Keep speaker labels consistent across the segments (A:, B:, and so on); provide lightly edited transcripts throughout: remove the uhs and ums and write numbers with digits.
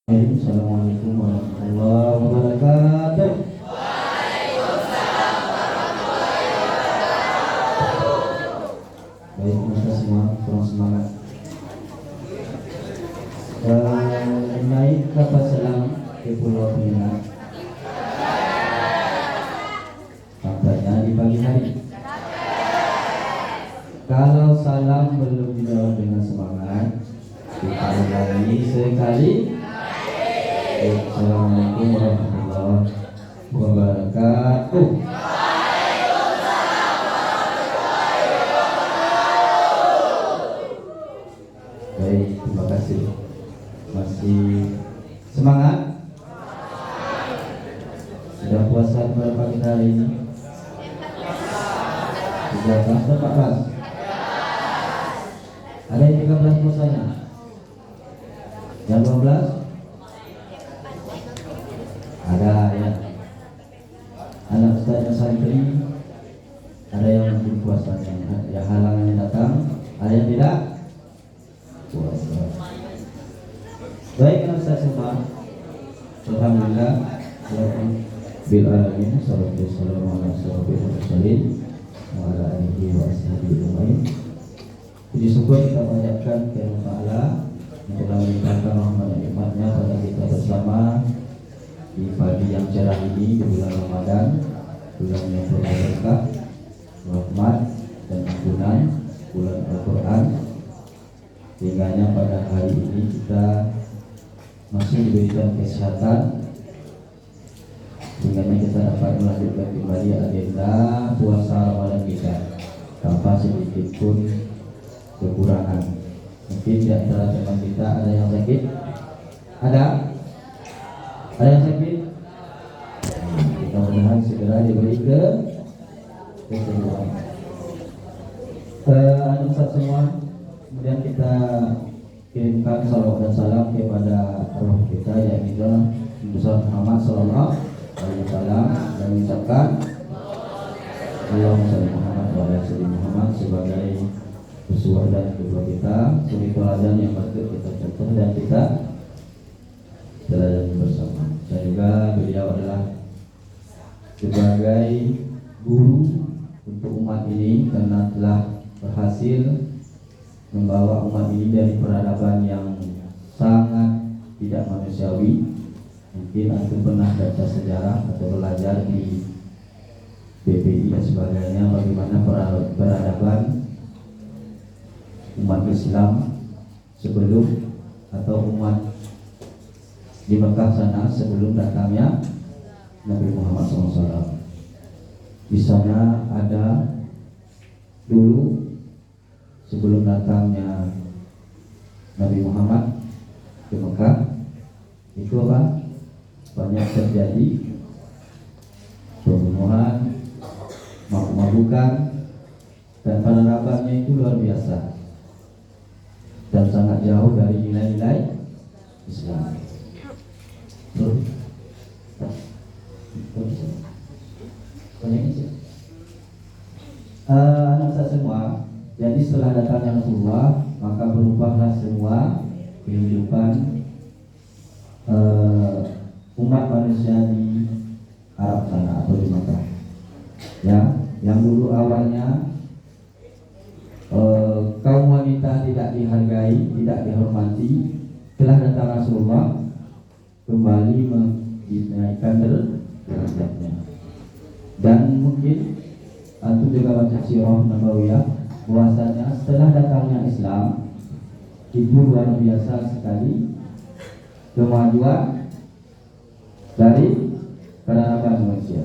A: Assalamualaikum warahmatullahi wabarakatuh. Baik, maka semua kurang semangat. Naik kapal selam ke Pulau Pinang. Kabarnya di pagi hari. Kalau salam belum dijawab dengan semangat, kita ulangi sekali. Assalamualaikum warahmatullahi wabarakatuh. Baik, terima kasih. Masih semangat? Sudah puasa berapa kita hari ini? 13 atau 14? Ada yang 13 puasanya? Yang 12? Ada ya. Anak ustaz yang santri ada yang belum puasanya, ya halangannya datang, ada yang tidak puasa. Baik anak ustaz semua, alhamdulillah bil alamin, salatu wassalamu ala asyrofil mursalin wa ala alihi wa ashabihi ajmain. Puji syukur kita panjatkan kepada Allah Ta'ala yang telah melimpahkan rahmat dan nikmatnya pada kita bersama di pagi yang cerah ini, di bulan Ramadan, bulan yang penuh berkah, rahmat dan ampunan, bulan Al-Quran. Sehingganya pada hari ini kita masih diberikan kesehatan, sehingga kita dapat melanjutkan kembali agenda puasa Ramadan kita tanpa sedikit pun kekurangan. Mungkin di antara teman kita ada yang sakit, ada yang sakit. Kita mudah-mudahan segera diberi kesembuhan. Anak Ustaz semua, kemudian kita kirimkan salawat dan salam kepada roh kita yaitu Besar Muhammad Sallallahu Alaihi Wasallam dan mengucapkan Allahumma shalli Muhammad wa ala ali Muhammad sebagai uswah dan kedua kita, suri teladan yang patut kita contoh dan kita teladani bersama. Dan juga beliau adalah sebagai guru untuk umat ini karena telah berhasil membawa umat ini dari peradaban yang sangat tidak manusiawi. Mungkin antum pernah baca sejarah atau belajar di BPI dan sebagainya bagaimana peradaban umat Islam sebelum atau umat di Mekah sana sebelum datangnya Nabi Muhammad SAW. Di sana ada dulu sebelum datangnya Nabi Muhammad ke Mekah itu apa? Banyak terjadi pembunuhan, mabuk-mabukan, dan penerapannya itu luar biasa dan sangat jauh dari nilai-nilai Islam. Anak saya semua, jadi setelah datangnya Rasulullah maka berubahlah semua kehidupan umat manusia di Arab sana atau di Makkah. Ya, yang dulu awalnya kaum wanita tidak dihargai, tidak dihormati, setelah datang Rasulullah kembali dinaikkan derajatnya. Dan mungkin antum juga baca sirah Nabawiyah bahwasanya setelah datangnya Islam itu luar biasa sekali kemajuan dari peradaban manusia.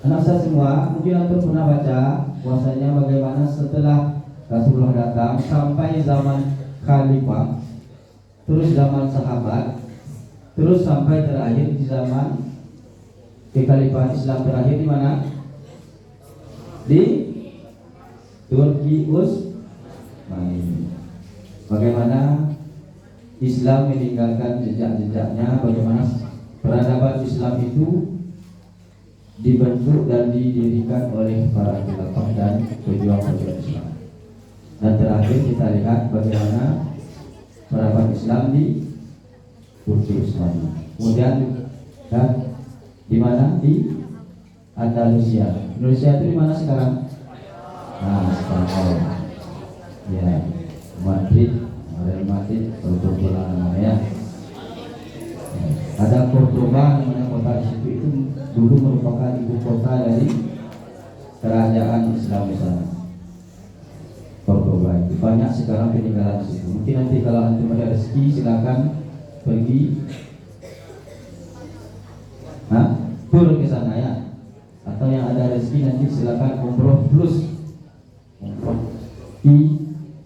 A: Anak saya semua, mungkin antum pernah baca bahwasanya bagaimana setelah Rasulullah datang sampai zaman khalifah, terus zaman sahabat, terus sampai terakhir di zaman kekhalifahan Islam terakhir di mana? Di Turki Utsmani. Bagaimana Islam meninggalkan jejak-jejaknya, bagaimana peradaban Islam itu dibentuk dan didirikan oleh para khilafah dan pejuang-pejuang Islam. terakhir kita lihat bagaimana peradaban Islam di Turki Utsmani. Kemudian kan di mana? Di Andalusia. Indonesia itu di mana sekarang? Nah, Spanyol. Ya, Madrid, Real Madrid, Cordoba namanya. Ada Cordoba namanya kota di situ, itu dulu merupakan ibu kota dari kerajaan Islam di sana. Cordoba itu banyak sekarang peninggalan di situ. Mungkin nanti kalau antum ada rezeki silakan pergi tur ke sana ya. Atau yang ada rezeki nanti silakan umroh plus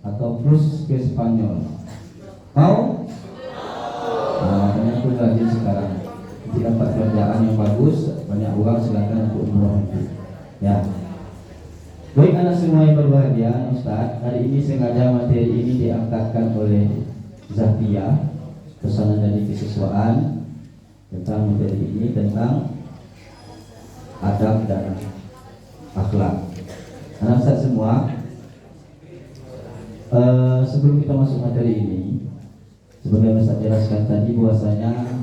A: atau plus ke Spanyol. Mau? Nah, makanya aku lagi sekarang nanti dapat kerjaan yang bagus, banyak uang, silakan untuk umroh itu. Ya. Baik anak semua yang berbahagia, Ustaz, hari ini sengaja materi ini diangkatkan oleh Zakia, pesanan dari kesiswaan tentang materi ini tentang adab dan akhlak. Anak Ustaz semua, sebelum kita masuk materi ini, sebagai Ustaz jelaskan tadi bahwasanya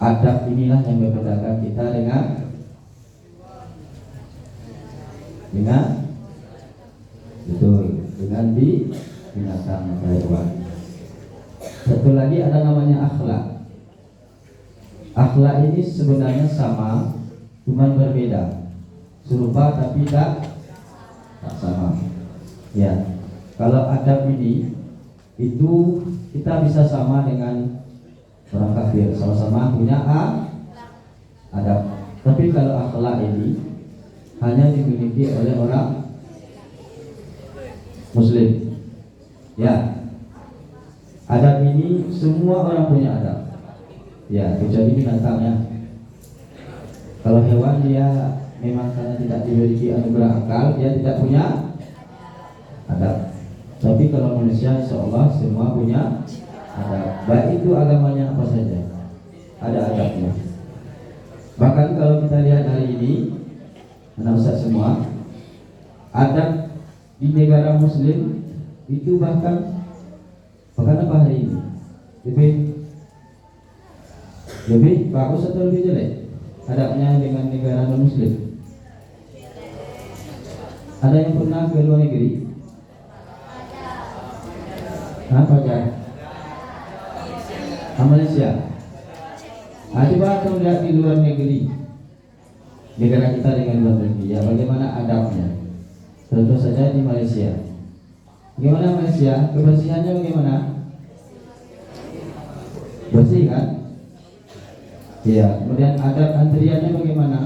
A: adab inilah yang membedakan kita dengan di binatang hewan. Satu lagi ada namanya akhlak. Akhlak ini sebenarnya sama, cuma berbeda, serupa tapi tak sama. Ya, kalau adab ini itu kita bisa sama dengan orang kafir, sama-sama punya adab. Tapi kalau akhlak ini hanya dimiliki oleh orang Muslim. Ya, adab ini semua orang punya adab. Ya, kecuali binatangnya. Kalau hewan dia memang karena tidak dimiliki anugerah akal, dia tidak punya adab. Tapi kalau manusia, insya Allah semua punya adab. Baik itu agamanya apa saja, ada adabnya. Bahkan kalau kita lihat hari ini, anak Ustaz semua, adab di negara Muslim itu bahkan apa hari ini lebih bagus atau lebih jelek adabnya dengan negara non Muslim? Ada yang pernah ke luar negeri? Apa kan? Malaysia. Coba kita lihat di luar negeri, negara kita dengan luar negeri, ya bagaimana adabnya? Contoh saja di Malaysia. Bagaimana Malaysia? Kebersihannya bagaimana? Bersih kan? Ya. Kemudian adab antriannya bagaimana?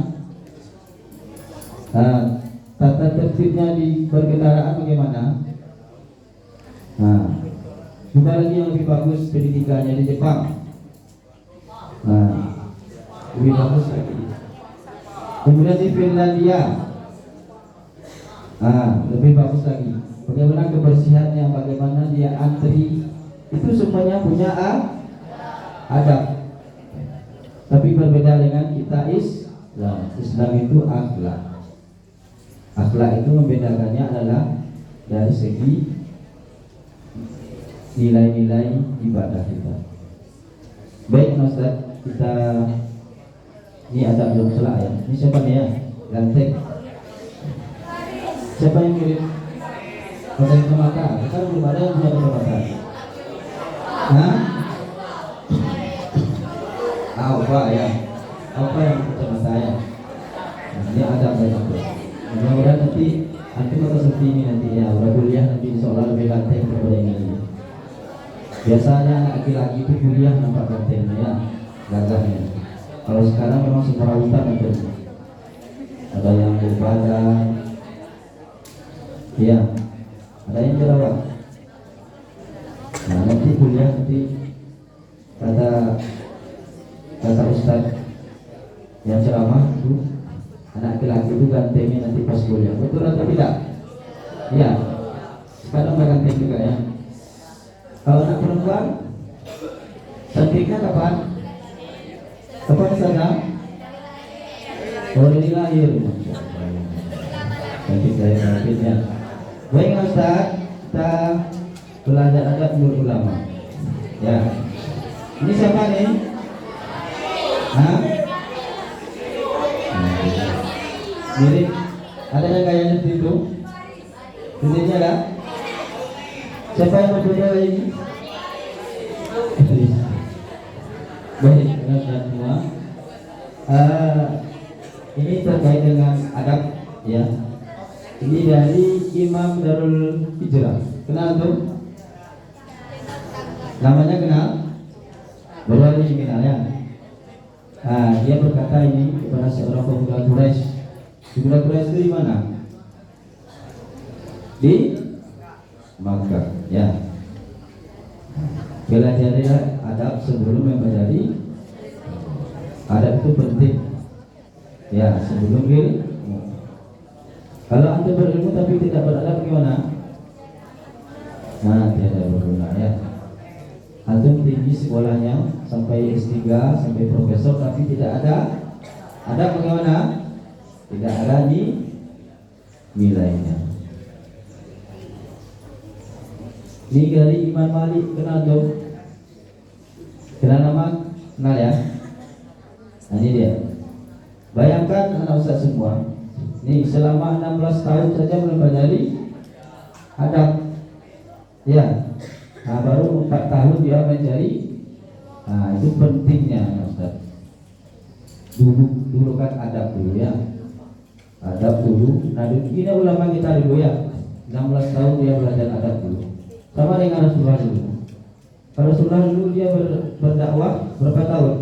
A: Tata tertibnya di berkendaraan bagaimana? Coba lagi yang lebih bagus pendidikannya di Jepang. Lebih bagus lagi. Kemudian di Finlandia, lebih bagus lagi. Bagaimana kebersihannya, bagaimana dia antri, itu semuanya punya adab. Tapi berbeda dengan kita Islam itu akhlak. Akhlak itu membedakannya adalah dari segi nilai-nilai ibadah kita. Baik Ustaz, kita ini ada belum salah ya. Ini siapa nih ya? Ganteng. Siapa yang kirim? Pakai kacamata. Kita belum ada yang punya kacamata. Apa ya? Apa yang kacamata ya? Ini ada banyak. Mudah-mudahan nanti bakal seperti ini nanti ya. Udah kuliah nanti insya-Allah lebih ganteng daripada ini. Biasanya anak laki-laki itu kuliah nampak gantengnya ya, gagahnya. Kalau sekarang memang semua hutan nanti. Ada yang berbadan, ya, ada yang jerawat. Nah nanti kuliah nanti kata Ustaz yang ceramah itu anak laki-laki itu gantengnya nanti pas kuliah. Betul atau tidak? Iya. Sekarang udah ganteng juga ya. Kalau anak perempuan cantiknya kapan? Kapan sana? Dari lahir. Cantik dari lahirnya. Baik Ustaz. kita belajar adab menurut ulama. Ya. Ini siapa nih? Hah? Mirip. Ada yang kayak itu? Miripnya kan? Siapa yang berbeda ini? Baik, teman-teman semua. Ini terkait dengan adab, ya. Ini dari Imam Darul Hijrah. Kenal tuh? Namanya kenal? Baru hari ini kenal ya. Dia berkata ini kepada seorang pemuda Quraisy. Pemuda Quraisy itu di mana? Di Makkah, ya. Pelajarilah adab sebelum mempelajari. Adab itu penting, ya, sebelum ilmu. Kalau anda berilmu tapi tidak beradab gimana? Nah, tidak berguna, ya. Antum tinggi sekolahnya sampai S3, sampai profesor, tapi tidak ada adab bagaimana? Tidak ada nilainya. Ini dari Imam Malik, kenal dong? Kenal nama? Kenal ya? Nah, ini dia. Bayangkan anak ustaz semua, ini selama 16 tahun saja mempelajari adab, ya. Nah, baru 4 tahun dia mencari. Nah, itu pentingnya anak ustaz. Dulu kan adab dulu, ya. Adab dulu. Nah, ini ulama kita dulu, ya. 16 tahun dia belajar adab dulu. Sama dengan Rasulullah dulu. Kalau Rasulullah dulu dia berdakwah berapa tahun?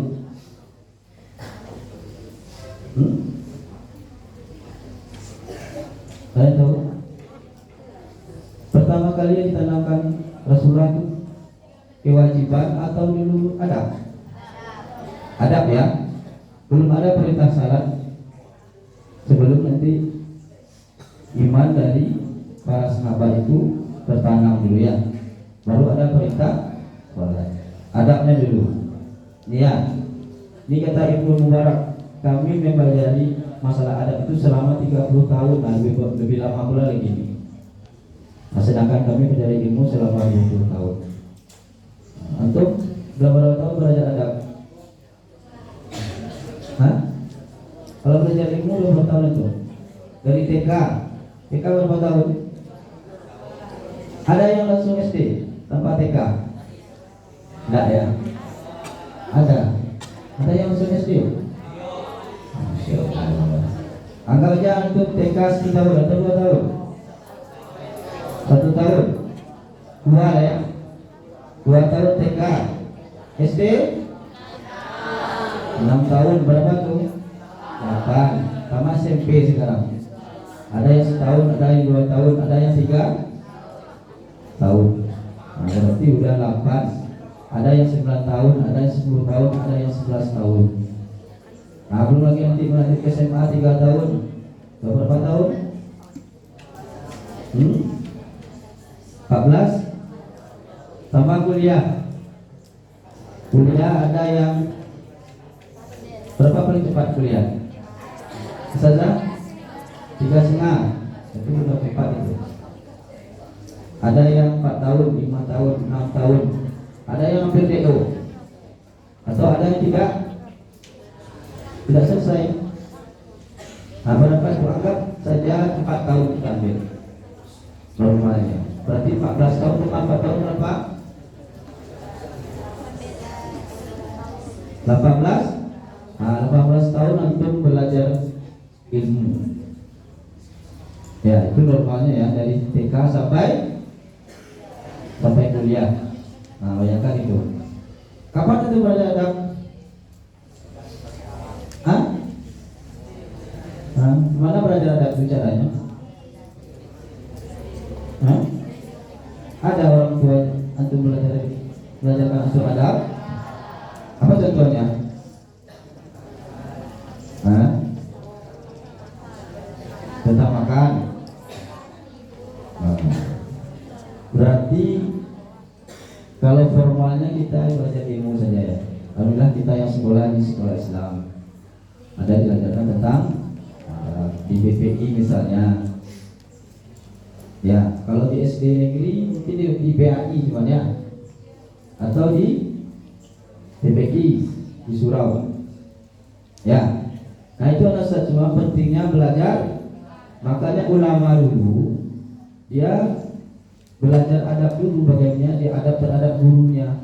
A: Kalian tahu? Pertama kali yang ditanamkan Rasulullah itu kewajiban atau dulu adab? Adab, ya. Belum ada perintah salat. Sebelum nanti iman dari para sahabat itu tertanam dulu, ya. Baru ada perintah salat. Adabnya dulu. Ya. Ini kata Ibnu Mubarak, kami mempelajari masalah adab itu selama 30 tahun, nah lebih lama pula lagi ini. Nah, sedangkan kami mencari ilmu selama 20 tahun. Untuk berapa tahun belajar adab? Hah? Kalau belajar ilmu berapa tahun itu? Dari TK berapa tahun? Ada yang langsung SD tanpa TK? Enggak, ya? Ada yang langsung SD? Anggap aja untuk TK 1 tahun atau 2 tahun? 1 tahun? 2 lah, ya? 2 tahun TK. SD? 6 tahun, berapa tuh? 8. Sama SMP sekarang. Ada yang setahun, ada yang 2 tahun, ada yang 3 tahun. Nah, berarti udah 8. Ada yang 9 tahun, ada yang 10 tahun, ada yang 11 tahun. Nah, belum lagi nanti melanjut ke SMA 3 tahun. Berapa tahun? 14. Tambah kuliah. Kuliah ada yang berapa paling cepat kuliah? Saja 3,5. Itu udah 4 itu. Ada yang 4 tahun, 5 tahun, 6 tahun. Ada yang hampir DO. Atau ada yang tidak selesai. Nah, berapa itu anggap saja 4 tahun kita ambil normalnya. Berarti 14 tahun tambah 4 tahun berapa? 18. Nah, 18 tahun antum belajar ilmu. Ya, itu normalnya, ya, dari TK sampai kuliah. Nah, bayangkan itu. Kapan itu belajar adab? Hah? Nah, mana belajar adab itu caranya? Hah? Ada orang tua antum belajarkan antum adab? Apa contohnya? Hah? Tentang makan. Nah, berarti kalau formalnya kita belajar ilmu saja, ya. Alhamdulillah kita yang sekolah di sekolah Islam ada diajarkan tentang di BPI misalnya. Ya, kalau di SD negeri mungkin di PAI cuman ya, atau di TPQ di Surau. Ya, nah itu ada semua pentingnya belajar. Makanya ulama dulu dia belajar adab dulu, bagaimana dia adab terhadap gurunya.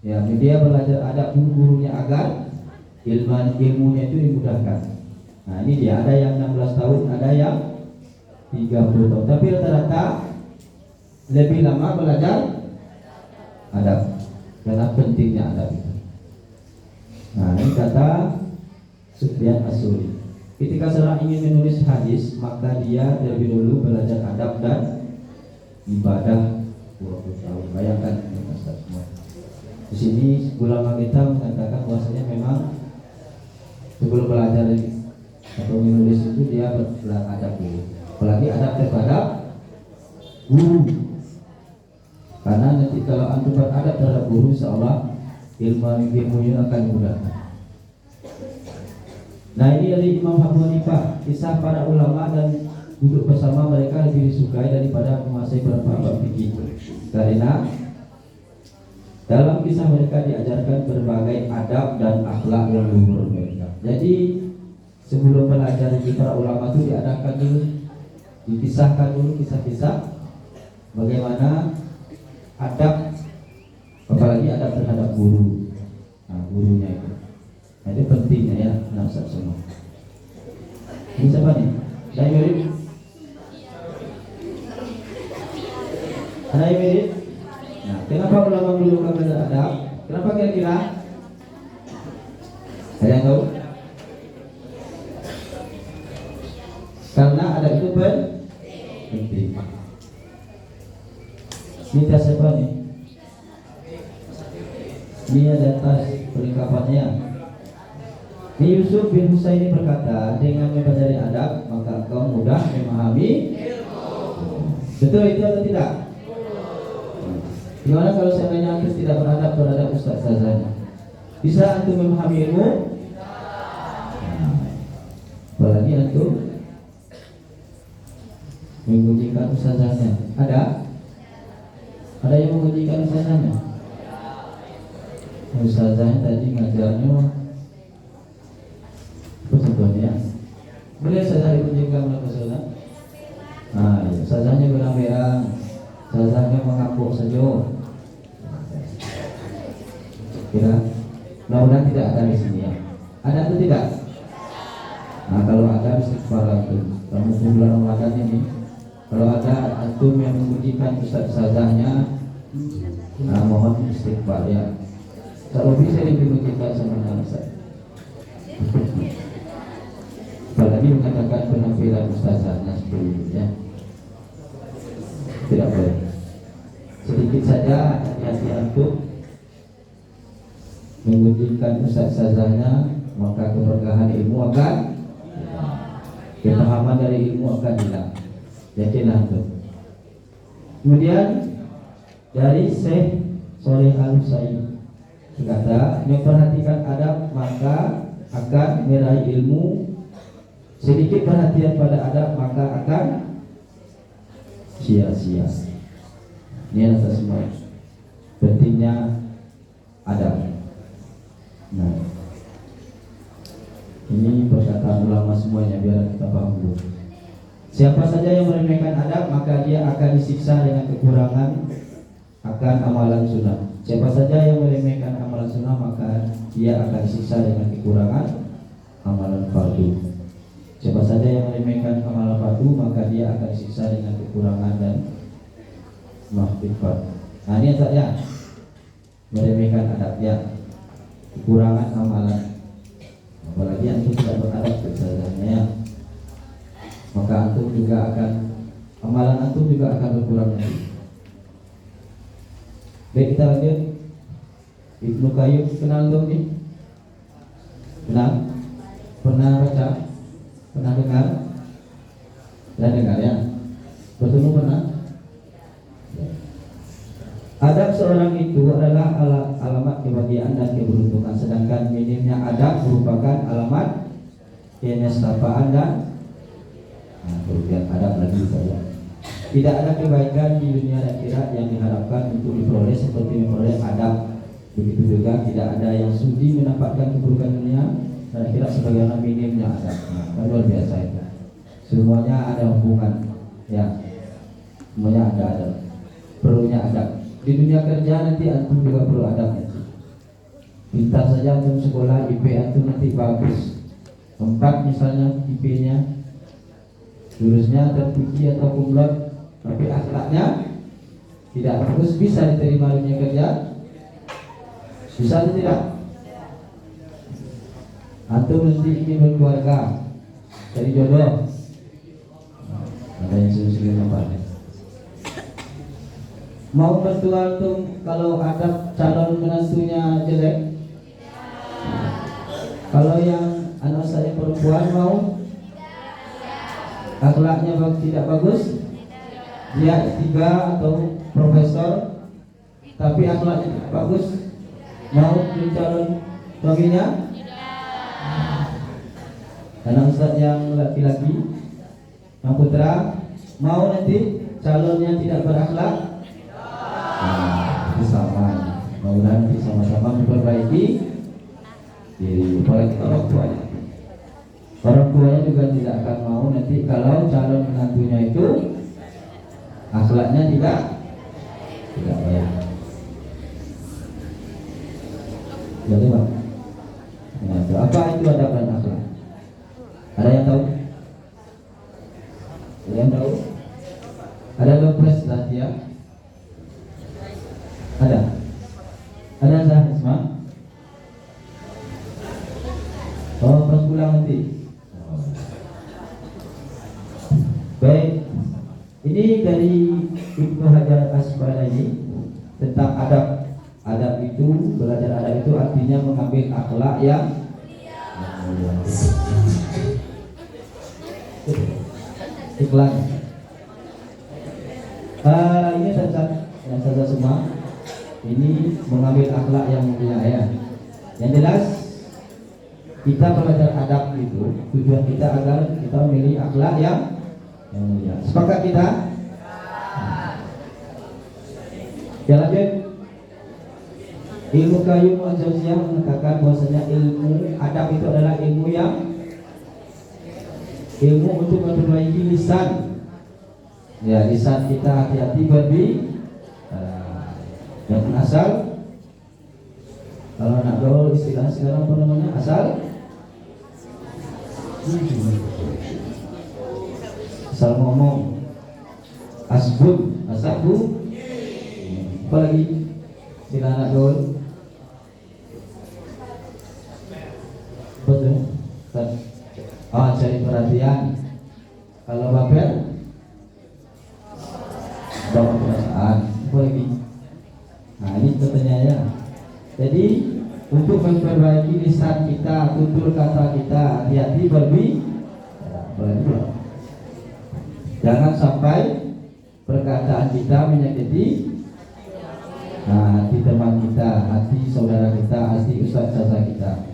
A: Ya, dia belajar adab dulu gurunya agar ilmunya itu dimudahkan. Nah ini dia, ada yang 16 tahun, ada yang 30 tahun, tapi rata-rata lebih lama belajar adab karena pentingnya adab itu. Nah ini kata Sufyan As-Tsauri, ketika seorang ingin menulis hadis maka dia terlebih dulu belajar adab dan ibadah 20 tahun. Bayangkan semua. Di sini ulama kita mengatakan bahwasanya memang sebelum belajar atau menulis itu dia belajar adab dulu, apalagi adab terhadap guru. Karena nanti kalau antum beradab terhadap guru, insyaallah ilmunya akan mudah. Nah ini dari Imam Abu Hanifah, kisah para ulama dan duduk bersama mereka lebih disukai daripada menguasai beberapa fikih. Karena dalam kisah mereka diajarkan berbagai adab dan akhlak yang luhur mereka. Jadi sebelum belajar di para ulama itu diadakan dulu, dikisahkan dulu kisah-kisah bagaimana adab, apalagi adab terhadap guru. Nah gurunya itu, nah, itu pentingnya ya, nasihat semua. Ini siapa nih? Saya mirip? Ada yang mirip? Nah, kenapa ulama dulu belajar adab? Kenapa kira-kira? Ada yang tahu? Karena adab itu penting. Minta siapa nih? Ini ada atas perlengkapannya. Ini Yusuf bin Husaini berkata, dengan mempelajari adab maka kau mudah memahami ilmu. Betul itu atau tidak? Gimana kalau seandainya antum tidak beradab terhadap ustaz ustazahnya? Bisa antum memahami ilmu? Apalagi antum mengujikan ustazahnya. Ada? Ada yang mengujikan ustazahnya? Ustazahnya tadi ngajarnya apa contohnya? Boleh ustazah diujikan oleh ustazah? Nah, ustazahnya berang-berang, ustazahnya mengapuk saja. Kira, mudah-mudahan tidak ada di sini ya. Ada atau tidak? Nah kalau ada istighfar antum. Kamu bulan Ramadan ini, kalau ada antum yang mengujikan ustazahnya, nah mohon istighfar ya. Kalau bisa diujikan sama Ustaz. Apalagi mengatakan penampilan ustazahnya seperti itu ya. Tidak boleh. Sedikit saja hati-hati antum mengujikan ustazahnya, maka keberkahan ilmu akan, kepahaman dari ilmu akan hilang. Yakinlah antum. Kemudian dari Syekh Shalih Al-Utsaimin berkata, memperhatikan adab maka akan meraih ilmu. Sedikit perhatian pada adab maka akan sia-sia. Ini adalah semua pentingnya adab. Nah, ini perkataan ulama semuanya biar kita paham dulu. Siapa saja yang meremehkan adab maka dia akan disiksa dengan kekurangan akan amalan sunnah. Siapa saja yang meremehkan amalan sunnah maka dia akan disiksa dengan kekurangan amalan fardu. Siapa saja yang meremehkan amalan fardu maka dia akan disiksa dengan kekurangan dan mahfifat. Nah ini saja meremehkan adab ya, kekurangan amalan. Apalagi antum tidak beradab kesadanya, maka antum juga akan, amalan antum juga akan berkurang lagi. Baik, kita lanjut. Ibnu Qayyim kenal dong nih? Kenal? Pernah baca? Pernah dengar? Pernah dengar ya? Bertemu pernah? Adab seorang itu adalah alamat kebahagiaan dan keberuntungan, sedangkan minimnya adab merupakan alamat kenestapaan dan kerugian. Adab lagi saja. Tidak ada kebaikan di dunia dan akhirat yang diharapkan untuk diperoleh seperti memperoleh adab. Begitu juga tidak ada yang sudi mendapatkan keburukan dunia dan akhirat sebagaimana minimnya adab. Nah, luar biasa itu. Semuanya ada hubungan, ya. Semuanya ada adab. Perlunya adab. Di dunia kerja nanti antum juga perlu adab nanti. Pintar saja antum sekolah, IP antum nanti bagus. 4 misalnya IP-nya, lulusnya terpuji atau kumlot, tapi akhlaknya tidak bagus, bisa diterima dunia kerja? Bisa atau tidak? Antum mesti ingin berkeluarga, cari jodoh. Ada yang sulit nampaknya. Mau mertua antum kalau ada calon menantunya jelek? Kalau yang anak saya perempuan mau? Akhlaknya tidak bagus? Dia S3 atau profesor tapi akhlaknya tidak bagus, mau jadi calon suaminya? Anak ustaz yang laki-laki, yang putra, mau nanti calonnya tidak berakhlak? Itu sama. Mudah-mudahan nanti sama-sama memperbaiki diri. Apalagi orang tuanya. Orang tuanya juga tidak akan mau nanti kalau calon menantunya itu akhlaknya tidak baik. Jadi Pak, apa itu adab dan akhlak? Ada yang tahu? Ada yang tahu? Ada lepres ya? Ada sah Isma? Oh, pas pulang nanti. Baik, ini dari Ibnu Hajar Asqalani tentang adab. Adab itu, belajar adab itu artinya mengambil akhlak yang mulia. Iklan. Ini saja semua. Ini mengambil akhlak yang mulia ya. Yang jelas kita belajar adab itu tujuan kita agar kita memilih akhlak yang mulia. Sepakat kita? Ya lanjut. Ilmu Qayyim al-Jauziyah mengatakan bahwasanya ilmu adab itu adalah ilmu untuk memperbaiki lisan. Ya, lisan kita hati-hati yang asal. Kalau nak gaul istilah sekarang apa namanya? Asal ngomong, asbun, asabu, apa lagi istilah anak gaul? Betul. Cari perhatian. Kalau baper, bawa perasaan. Apa lagi? Nah, ini katanya ya. Jadi untuk memperbaiki lisan kita, tutur kata kita, hati-hati berbicara. Jangan sampai perkataan kita menyakiti hati teman kita, hati saudara kita, hati ustaz-ustazah kita.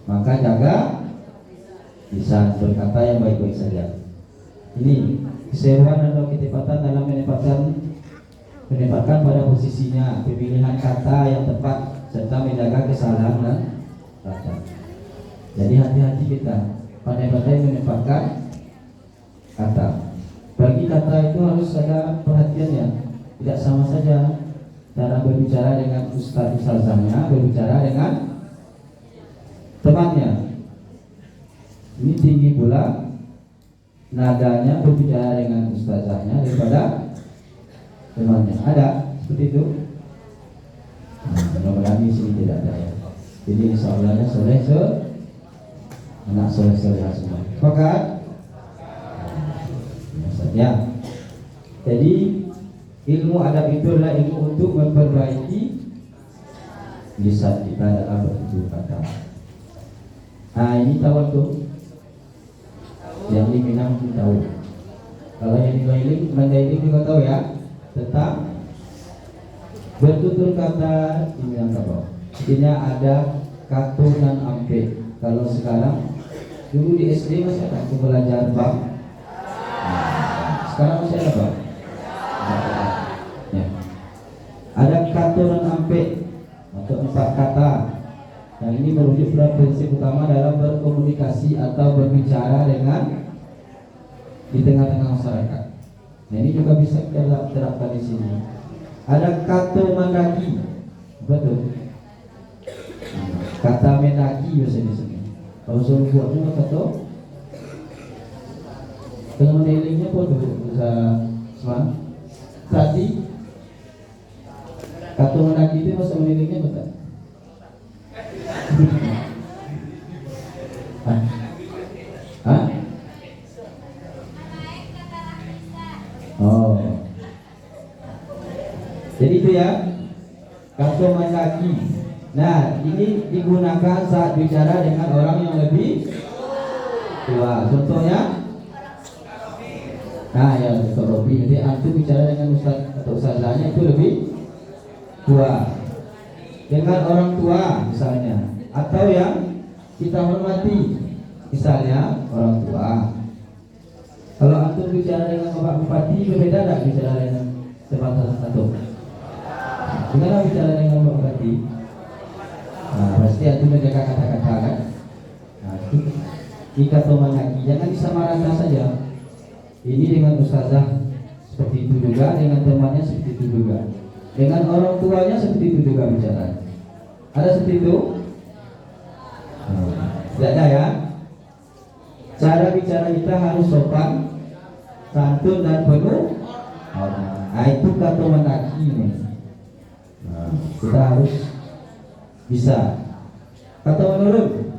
A: Maka jaga lisan, berkata yang baik-baik saja. Ini keseruan atau ketepatan dalam menempatkan pada posisinya, pemilihan kata yang tepat serta menjaga kesalahan dan kata. Jadi hati-hati kita pandai-pandai menempatkan kata. Bagi kata itu harus ada perhatiannya. Tidak sama saja cara berbicara dengan ustazahnya, berbicara dengan temannya. Ini tinggi pula nadanya berbicara dengan ustazahnya daripada temannya. Ada seperti itu? Mudah-mudahan di sini tidak ada ya. Jadi insya Allah anak soleh semua. Sepakat? Ya. Jadi ilmu adab itu adalah ilmu untuk memperbaiki lisan kita dalam bertutur kata. Nah, ini tahu tuh. Yang di Minang tahu. Kalau yang di Mandailing juga tahu ya tentang bertutur kata di Minangkabau. Artinya ada katu dan ampe. Kalau sekarang, dulu di SD masih ada belajar bab. Sekarang masih ada bab. Ya. Ada katuran ampe atau 4 kata. Yang ini merujuk pada prinsip utama dalam berkomunikasi atau berbicara di tengah-tengah masyarakat. Nah, ini juga bisa kita terapkan di sini. Ada kata mendaki, betul. Kata mendaki biasanya di sini. Kalau suruh buatnya kata dengan menelingnya apa tuh bisa seman. Tadi kata mendaki itu masa menelingnya betul. Hah? Oh. Jadi itu ya, kata mendaki. Nah, ini digunakan saat bicara dengan orang yang lebih tua. Contohnya, nah ya Ustaz Robi. Jadi antum bicara dengan ustaz atau ustazahnya itu lebih tua. Dengan orang tua misalnya, atau yang kita hormati, misalnya orang tua. Kalau antum bicara dengan Bapak Bupati, berbeda tak bicara dengan sebatas satu? Gimana bicara dengan Bapak Bupati? Nah, pasti antum menjaga kata-kata kan? Nah, itu jika teman lagi, jangan disamaratakan saja. Ini dengan ustazah seperti itu juga, dengan temannya seperti itu juga, dengan orang tuanya seperti itu juga bicara. Ada seperti itu? Tidak ada ya. Cara bicara kita harus sopan, santun dan penuh. Nah, itu kata mendaki nih. Nah, kita harus bisa. Kata menurun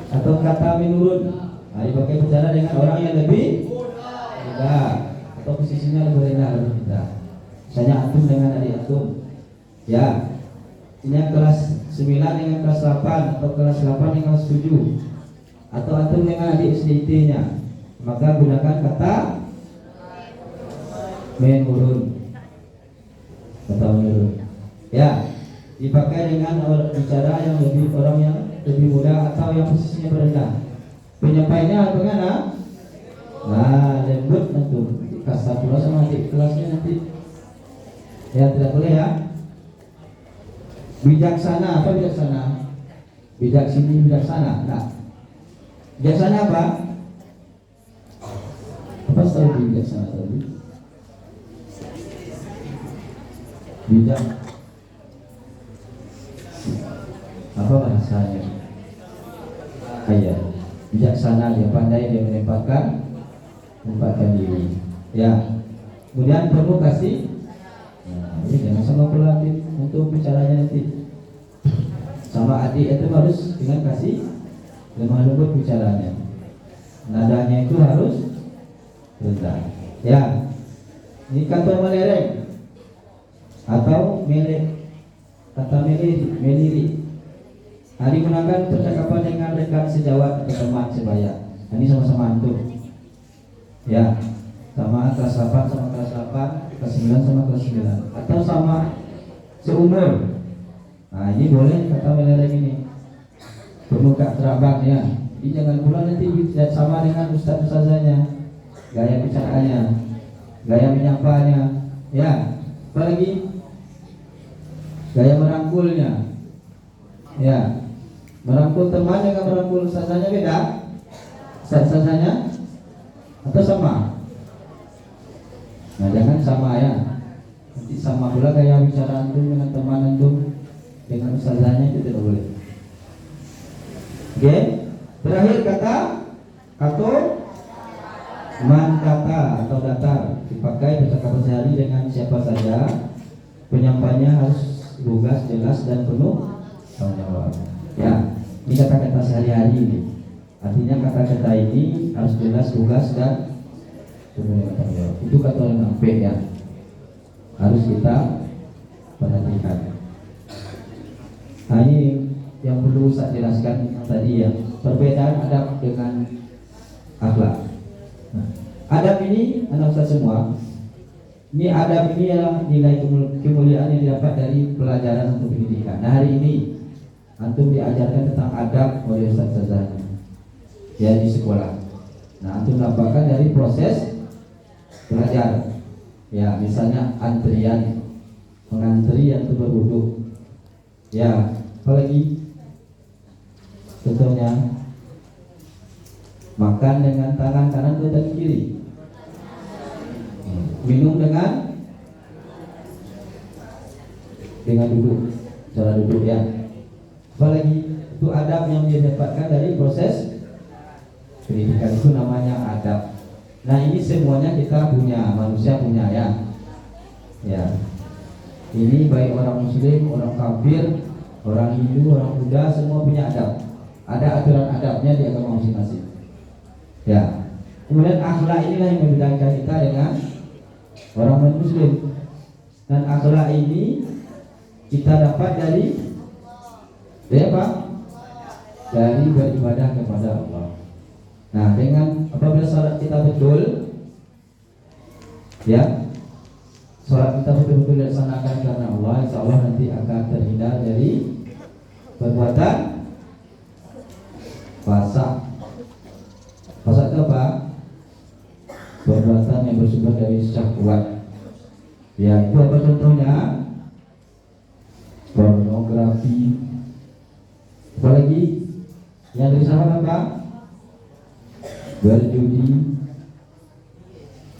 A: atau kata menurun. Nah, dipakai bicara dengan orang yang lebih muda atau posisinya lebih rendah dari kita. Misalnya antum dengan adik antum. Ya. Ini kelas 9 dengan kelas 8 atau kelas 8 dengan kelas 7. Atau antum dengan adik SDT-nya. Maka gunakan kata menurun. Kata menurun. Ya, dipakai dengan bicara yang lebih orang yang lebih muda atau yang posisinya berendah. Penyampaiannya bagaimana? Nah, lembut antum. Kasar pula sama adik kelasnya nanti. Ya, tidak boleh ya. Bijaksana, apa bijaksana? Bijak sini bijaksana. Nah, bijaksana apa? Apa strategi bijaksana tadi? Bijak. Apa bahasanya? Kayak bijaksana, dia pandai, dia menempatkan diri. Ya. Kemudian perlu kasih. Nah, ini jangan sama pelatih untuk bicaranya nanti. Sama adik itu harus dengan kasih lemah lembut bicaranya. Nadanya itu harus rendah. Ya. Ini kata melereng atau melek, kata meliri. Nah, digunakan percakapan dengan rekan sejawat atau teman sebaya. Nah, ini sama-sama antum. Ya. Sama kelas 8 sama kelas 8, kelas 9 sama kelas 9, atau sama seumur. Nah, ini boleh kata melereng ini. Pemuka terabang ya. Jadi jangan pula nanti sama dengan ustaz-ustazanya. Gaya bicaranya, gaya menyampanya, ya. Apalagi gaya merangkulnya. Ya. Merangkul teman dengan merangkul ustazanya beda. Ustazanya atau sama? Nah, jangan sama ya. Nanti sama pula gaya bicara antum dengan teman antum dengan ustazahnya, itu tidak boleh. Oke. Terakhir kata man kata atau datar, dipakai percakapan sehari dengan siapa saja. Penyampaiannya harus lugas, jelas dan penuh tanggung jawab. Ya, ini kata-kata sehari-hari ini. Artinya kata-kata ini harus jelas, lugas dan penuh tanggung jawab. Itu kata orang P ya. Harus kita perhatikan. Nah, ini yang perlu saya jelaskan tadi ya, perbedaan adab dengan akhlak. Nah, adab ini anak saya semua. Ini adab ini adalah nilai kemuliaan yang didapat dari pelajaran untuk pendidikan. Nah, hari ini antum diajarkan tentang adab oleh ustaz-ustazahnya ya di sekolah. Nah, antum dapatkan dari proses belajar. Ya, misalnya antrian, mengantri atau berwudu. Ya, apalagi contohnya makan dengan tangan kanan atau tangan kiri, minum dengan duduk, cara duduk ya. Apalagi itu adab yang dia dapatkan dari proses pendidikan, itu namanya adab. Nah ini semuanya kita punya, manusia punya ya. Ya, ini baik orang Muslim, orang kafir, orang Hindu, orang Buddha, semua punya adab. Ada aturan adabnya di agama masing-masing. Ya. Kemudian akhlak inilah yang membedakan kita dengan orang non-Muslim. Dan akhlak ini kita dapat dari apa? Dari beribadah kepada Allah. Nah, dengan apabila salat kita betul, ya, salat kita betul-betul dilaksanakan karena Allah, insya Allah nanti akan terhindar dari perbuatan fasak. Fasak itu apa? Perbuatan yang bersumber dari syahwat. Ya, itu apa contohnya? Pornografi. Apalagi yang dari syahwat apa? Berjudi,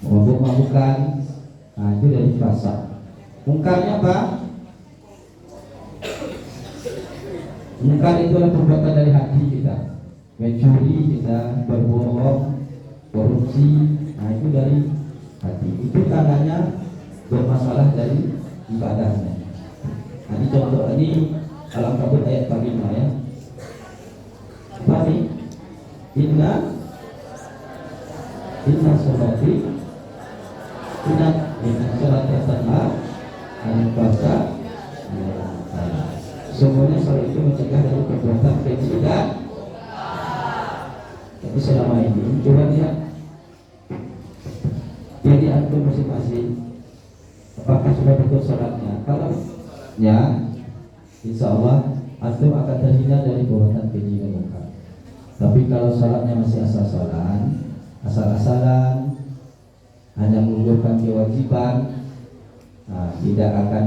A: mabuk-mabukan. Nah, itu dari fasak. Mungkarnya apa? Mungkar itu adalah perbuatan dari hati kita. Mencuri kita, berbohong, korupsi. Nah, itu dari hati. Itu tandanya bermasalah dari ibadahnya. Nah, ini contoh, ini Alam Kabut ayat 45 ya. Apa nih? Inna sholati inna sholati tanha anil fahsya'i. Semuanya sholat itu mencegah dari perbuatan keji dan. Jadi selama ini coba lihat jadi antum masing-masing apakah sudah betul sholatnya. Kalau ya, insya Allah antum akan terhindar dari perbuatan keji dan munkar. Tapi kalau sholatnya masih asal-asalan, hanya menggugurkan kewajiban, nah, tidak akan,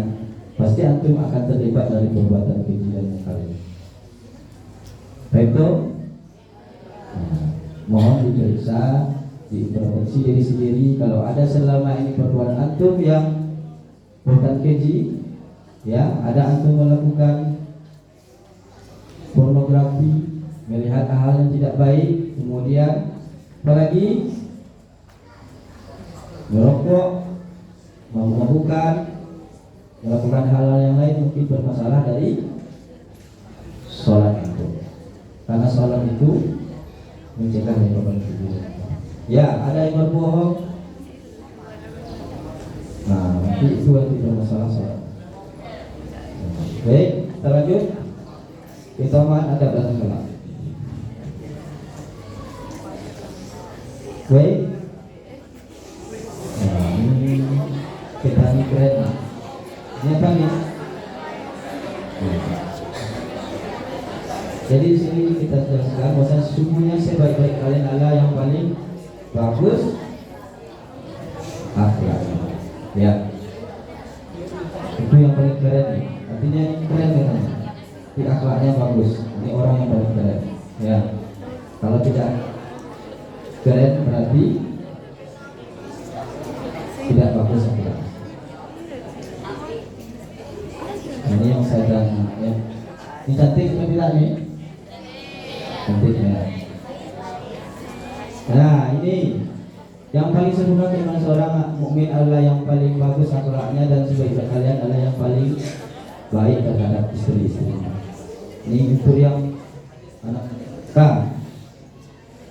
A: pasti antum akan terlibat dari perbuatan keji dan munkar ini. Baik itu, mohon diperiksa, diintrospeksi diri sendiri. Kalau ada selama ini perbuatan antum yang perbuatan keji, ya, ada antum melakukan pornografi, melihat hal yang tidak baik, kemudian apalagi merokok, mabuk-mabukan, melakukan hal-hal yang lain, mungkin bermasalah dari sholat itu. Karena sholat itu mencegah dari perbuatan keji. Ya, ada yang berbohong. Nah, nanti itu nanti bermasalah sholat. Baik, kita lanjut. Kita adab dan akhlak. Baik. Nah, ini kita ini keren. Ini apa nih? Jadi di sini kita jelaskan bahwa sesungguhnya sebaik-baik kalian adalah yang paling bagus akhlaknya. Ya. Itu yang paling keren nih. Artinya ini keren kan? Di akhlaknya bagus. Ini orang yang paling keren. Ya. Kalau tidak keren berarti tidak bagus akhlak. Ini yang saya tanya. Ya. Ini cantik atau tidak nih? Cantik ya. Nah, ini yang paling sempurna iman seorang mukmin adalah yang paling bagus akhlaknya, dan sebaik-baik kalian adalah yang paling baik terhadap istri-istrinya. Ini untuk yang anak K.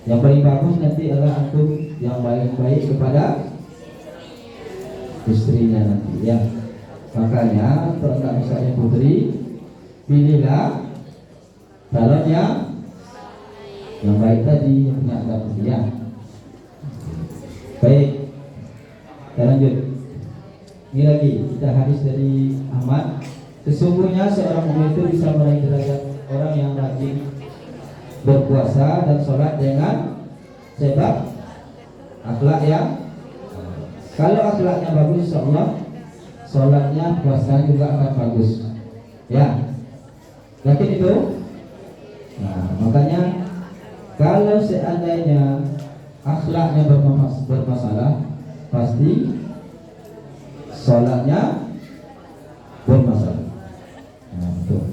A: Yang paling bagus nanti adalah antum yang paling baik kepada istrinya nanti ya. Makanya kalau misalnya putri, pilihlah calonnya yang baik tadi, yang punya adab ya. Baik, kita lanjut. Ini lagi kita hadis dari Ahmad. Sesungguhnya seorang mukmin itu bisa meraih derajat orang yang rajin berpuasa dan sholat dengan sebab akhlak yang Kalau akhlaknya bagus, insya Allah sholatnya, puasanya juga akan bagus. Ya, yakin itu? Nah, makanya kalau seandainya akhlaknya bermasalah, pasti sholatnya bermasalah. Nah, betul.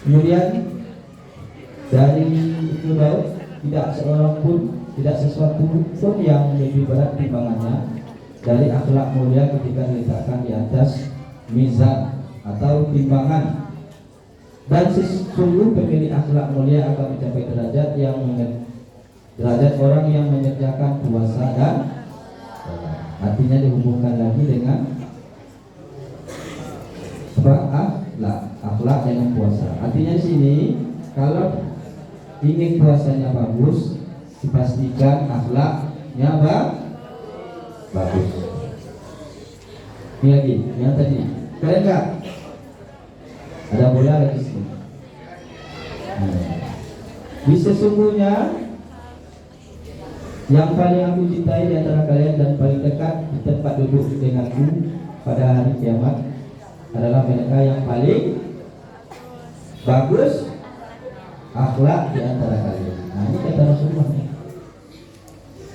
A: Kemudian dari Ibnu Daud, tidak seorang pun, tidak sesuatu pun yang lebih berat timbangannya dari akhlak mulia ketika diletakkan di atas mizan atau timbangan. Dan sesungguh pemilik akhlak mulia akan mencapai derajat orang yang mengerjakan puasa dan sholat. Artinya dihubungkan lagi dengan akhlak dengan puasa. Artinya di sini kalau ingin puasanya bagus, dipastikan akhlaknya bagus. Ini lagi, yang tadi, keren nggak? Ada bola lagi sini. Di sesungguhnya yang paling aku cintai di antara kalian dan paling dekat di tempat duduk denganku pada hari kiamat adalah mereka yang paling bagus akhlak di antara kalian. Nah, ini kata Rasulullah.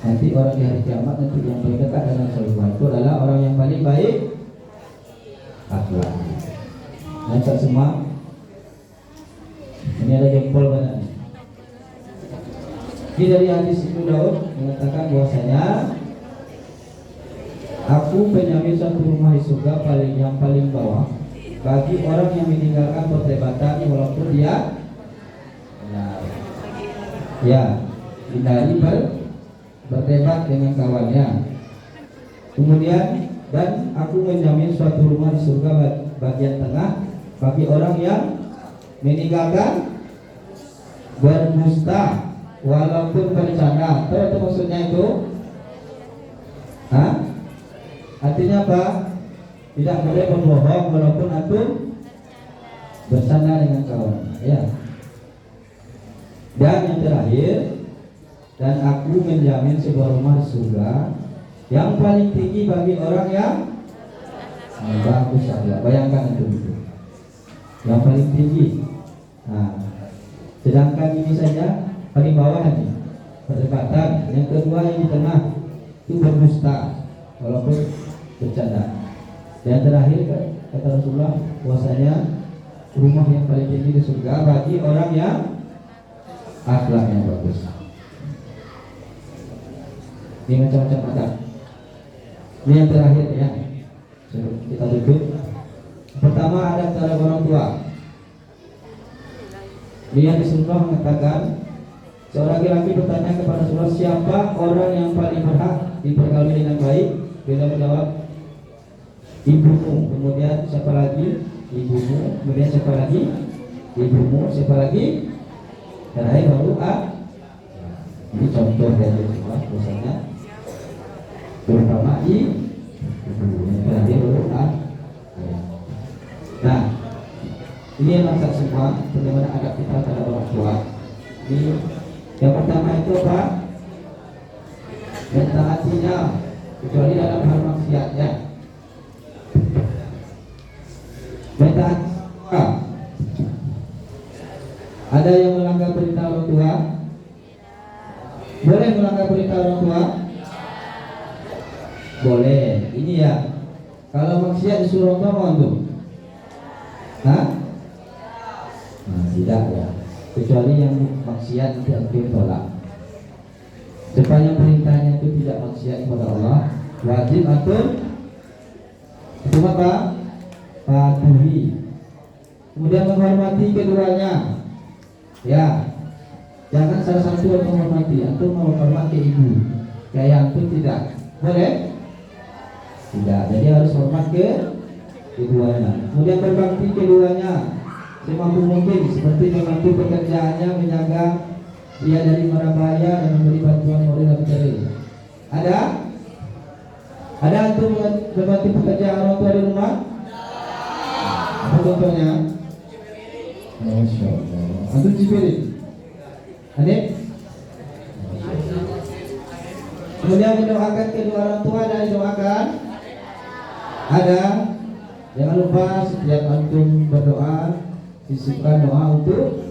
A: Nanti orang di hari kiamat nanti yang paling dekat dengan Rasulullah itu adalah orang yang paling baik akhlak. Nampak semua. Ini ada jempol banyak. Ini dari hadis Ibnu Daud mengatakan bahwasanya aku penjamin satu rumah di surga yang paling bawah bagi orang yang meninggalkan perdebatan walaupun dia hindari berdebat dengan kawannya. Kemudian dan aku menjamin suatu rumah di surga bagian tengah bagi orang yang meninggalkan berdusta walaupun bercanda. Tahu apa maksudnya itu? Artinya apa? Tidak boleh berbohong walaupun antum bercanda dengan kawan. Ya. Dan yang terakhir, dan aku menjamin sebuah rumah di surga yang paling tinggi bagi orang yang bagus akhlak. Bayangkan itu. Yang paling tinggi. Nah, sedangkan ini saja paling bawah ini perdebatan. Yang kedua yang di tengah itu berdusta walaupun bercanda. Dan terakhir kata Rasulullah bahwasanya rumah yang paling tinggi di surga bagi orang yang akhlaknya bagus. Ini macam-macam ada. Ini yang terakhir ya. Kita duduk. Pertama ada cara orang tua. Dia di surga mengatakan, seorang laki-laki bertanya kepada Rasulullah, siapa orang yang paling berhak dipergauli dengan baik? Beliau menjawab, ibumu. Kemudian siapa lagi? Ibumu. Kemudian siapa lagi? Ibumu. Siapa lagi? Terakhir baru Ini contoh dari semua misalnya terutama ibu. Terakhir baru Nah, ini yang maksud semua bagaimana adab kita terhadap orang tua. Ini yang pertama itu apa? Mentaatinya kecuali dalam hal maksiatnya. Mentaati ada yang melanggar perintah orang tua? Boleh melanggar perintah orang tua? Boleh. Ini ya. Kalau maksiat disuruh orang tua mau antum? Tidak ya. Kecuali yang maksiat tidak ditolak. Sepanjang perintahnya itu tidak maksiat kepada Allah, wajib antum itu apa? Patuhi. Kemudian menghormati keduanya. Ya, jangan salah satu yang menghormati. Antum menghormati ibu, kayak antum tidak boleh. Tidak. Jadi harus hormat ke keduanya. Kemudian berbakti keduanya semampu mungkin, seperti membantu pekerjaannya, menjaga dia dari mara bahaya dan memberi bantuan moral dan materi. Ada antum membantu pekerjaan orang tua di rumah? Apa contohnya? Masya Allah. Antum cipirin. Adik? Kemudian mendoakan kedua orang tua, dan didoakan. Ada. Jangan lupa setiap antum berdoa, sisipkan doa untuk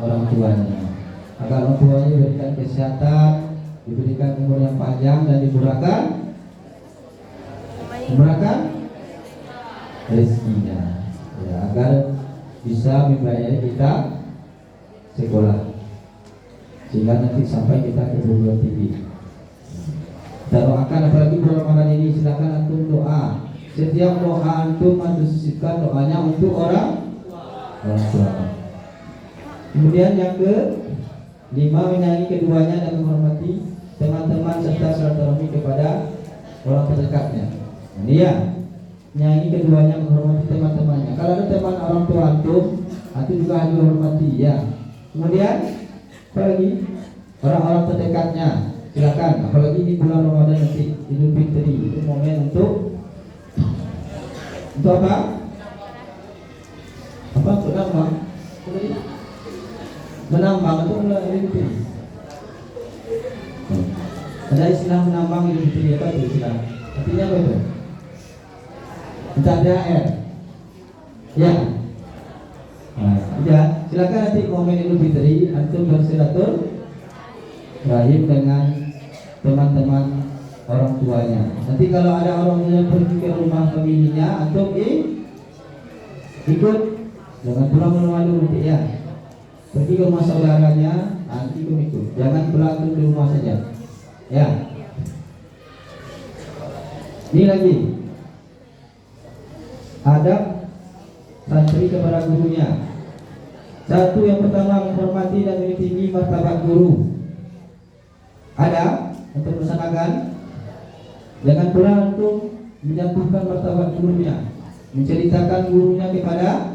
A: orang tuanya, agar orang tuanya diberikan kesehatan, diberikan umur yang panjang, dan dimurahkan rezekinya, ya, agar bisa membayar kita sekolah, sehingga nanti sampai kita ke perguruan tinggi. Kita doakan, apalagi bulan Ramadan ini, silakan antum doa. Setiap doa antum sisipkan doanya untuk orang tua. Kemudian yang ke-5, menyayangi keduanya dan menghormati teman-teman serta silaturahmi kepada orang terdekatnya. Ini ya, menyayangi keduanya, menghormati teman-temannya. Kalau ada teman orang tua antum juga harus dihormati ya. Kemudian apalagi orang-orang terdekatnya, silakan. Apalagi di bulan Ramadan nanti, Idul Fitri, itu momen untuk apa? Menambang atau Idul Fitri. Ada istilah menambang Idul Fitri, apa itu istilah? Artinya apa itu? Minta THR. Ya. Ya, silakan nanti momen Idul Fitri antum bersilaturahim dengan teman-teman orang tuanya. Nanti kalau ada orang yang pergi ke rumah familinya, antum ikut, jangan pulang malu-malu nanti ya. Pergi ke rumah saudaranya, nanti ikut. Jangan berlangsung di rumah saja. Ya. Ini lagi. Adab santri kepada gurunya. Satu, yang pertama, menghormati dan mentinggi martabat guru. Ada untuk melaksanakan. Jangan pula untuk menjatuhkan martabat gurunya, menceritakan gurunya kepada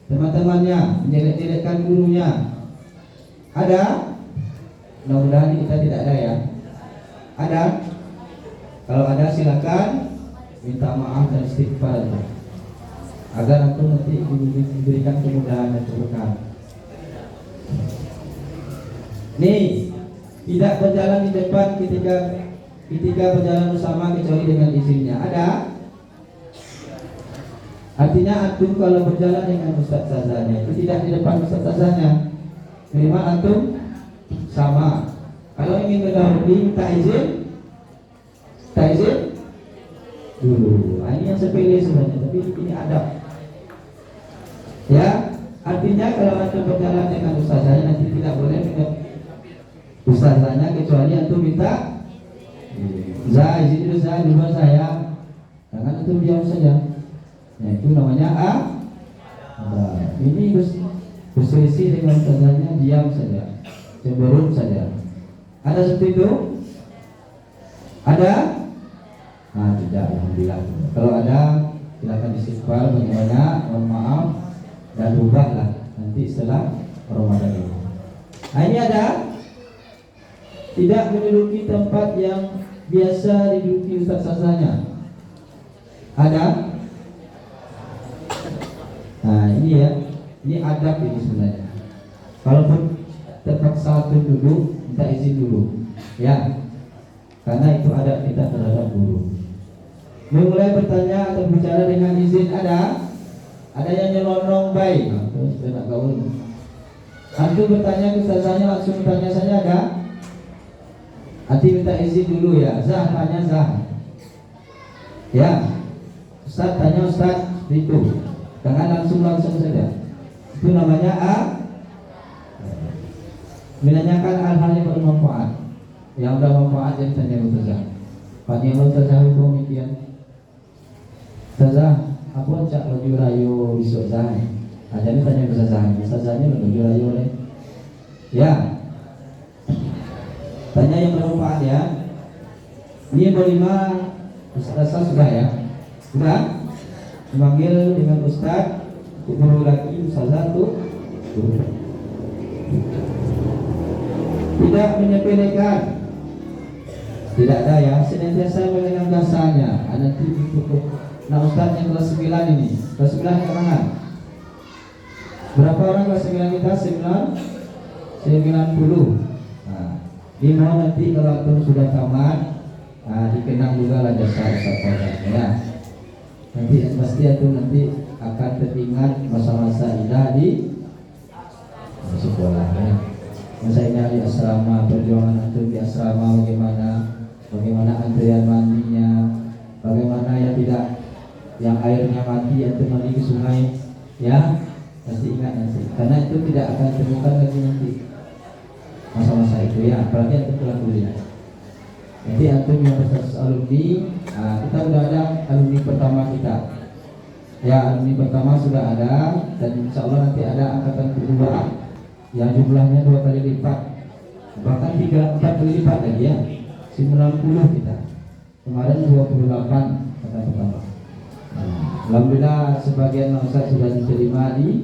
A: teman-temannya, menjelek-jelekkan gurunya. Ada? Mudah-mudahan kita tidak ada ya. Ada? Kalau ada silakan minta maaf dan istighfar agar antum nanti diberikan kemudahan dan keberkahan. Nih, tidak berjalan di depan ketika berjalan bersama kecuali dengan izinnya. Ada? Artinya antum kalau berjalan dengan ustaz sazanya itu tidak di depan ustaz sazanya. Minimal antum sama. Kalau ingin berdahulu minta izin dulu. Ini yang sepele sebenarnya, tapi ini adab. Ya, artinya kalau antum berjalan dengan ustazanya nanti tidak boleh minta ustazanya kecuali antum minta izin dulu duluan saya. Jangan antum diam saja. Nah, itu namanya ini berselisih dengan ustazanya, diam saja, cenderung saja. Ada seperti itu? Ada? Tidak, alhamdulillah. Kalau ada, silakan istighfar banyak-banyak, mohon maaf, dan rubahlah nanti setelah Ramadan ini. Ini ada? Tidak menduduki tempat yang biasa diduduki ustaz sazanya. Ada? Nah, ini ya, ini adab ini sebenarnya. Kalaupun terpaksa duduk, minta izin dulu, ya, karena itu adab kita terhadap guru. Memulai bertanya atau bicara dengan izin ada yang nyelonong baik. Terus tidak gaul. Antum bertanya ke ustazanya langsung bertanya saja ada. Nanti minta izin dulu ya. Zah tanya Zah. Ya. Ustaz tanya Ustaz itu. Jangan langsung saja. Itu namanya menanyakan hal-hal yang bermanfaat. Yang bermanfaat yang tanya ustazah. Panjang ustazah itu demikian. Ustazah, apa cak baju rayo besok Zah? Jadi tanya ustazahnya baju rayo le. Ya. Tanya yang bermanfaat ya. Ini yang berlima ustazah sudah ya. Sudah? Memanggil dengan ustaz, guru lagi ustazah tuh. Tidak menyepelekan. Tidak ada ya, senantiasa mengenang dasarnya. Ada titik. Nah, ustaz yang kelas 9 ini, kelas 9 ke mana? Berapa orang kelas 9 kita? 90. Nah, Lima nanti kalau antum sudah tamat, dikenang juga lah jasa ya. Nanti pasti antum nanti akan teringat masa-masa indah di sekolah ya. Masa indah di asrama, perjuangan antum di asrama bagaimana antrian mandinya, bagaimana yang airnya mati antum mandi ke sungai ya, pasti ingat nanti. Karena itu tidak akan temukan lagi nanti masa-masa itu ya, apalagi antum telah kuliah. Jadi antum yang berstatus alumni, kita sudah ada alumni pertama kita. Ya, alumni pertama sudah ada, dan insya Allah nanti ada angkatan kedua yang jumlahnya 2 kali lipat, bahkan 3-4 kali lipat lagi ya. 90 kita. Kemarin 28 kata pertama. Alhamdulillah sebagian ustaz sudah diterima di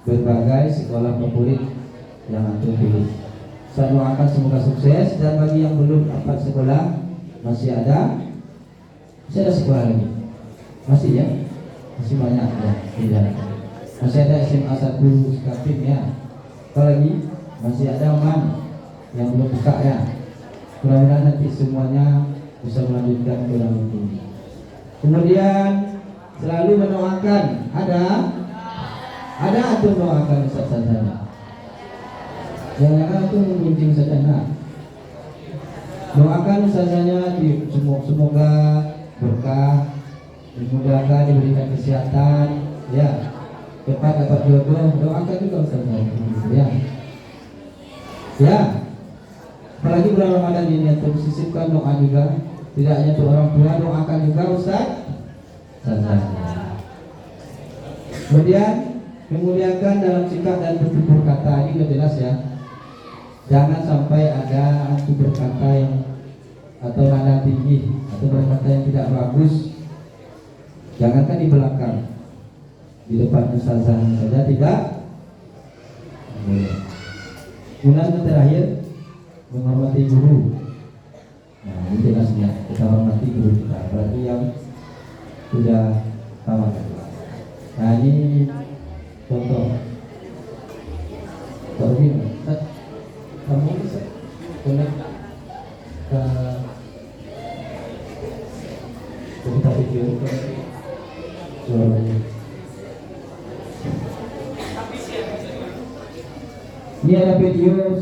A: berbagai sekolah favorit yang antum pilih. Saya doakan semoga sukses, dan bagi yang belum dapat sekolah masih ada sekolah lagi, masih ya, masih banyak ya, tidak. Masih ada SMA 1 Skapim ya, apalagi masih ada Man yang belum buka ya. Mudah-mudahan nanti semuanya bisa melanjutkan ke yang tinggi. Kemudian selalu mendoakan, ada atau doakan ustaz-ustaznya. Jangan itu menggunjing saja. Doakan ustazanya semoga berkah, dimudahkan, diberikan kesehatan, ya, cepat dapat jodoh. Doakan juga ustaznya, ya. Ya. Apalagi bulan Ramadan ini antum sisipkan doa juga. Tidak hanya untuk orang tua, doakan juga ustaz. Kemudian memuliakan dalam sikap dan bertutur kata, ini sudah jelas ya. Jangan sampai ada antum berkata yang atau nada tinggi atau berkata yang tidak bagus. Jangankan di belakang, di depan ustazah saja tidak boleh. Kemudian terakhir, menghormati guru. Nah, ini jelasnya, kita hormati guru kita, berarti yang sudah tamat. Nah, ini contoh. Kamu bisa connect ke kita video ke suaranya. Ini ada video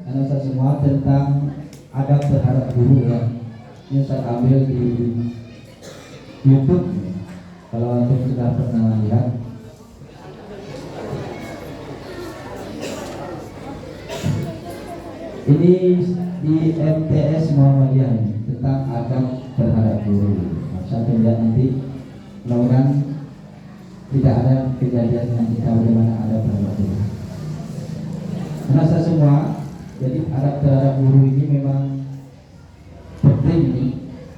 A: anak semua tentang adab terhadap guru ya. Ini saya ambil di YouTube. Kalau antum sudah pernah lihat. Ini di MTS Muhammadiyah tentang adab terhadap guru. Saya lihat nanti, mudah-mudahan tidak ada kejadian yang kita bagaimana adab terhadap guru. Karena saya semua, jadi adab terhadap guru ini memang penting ini,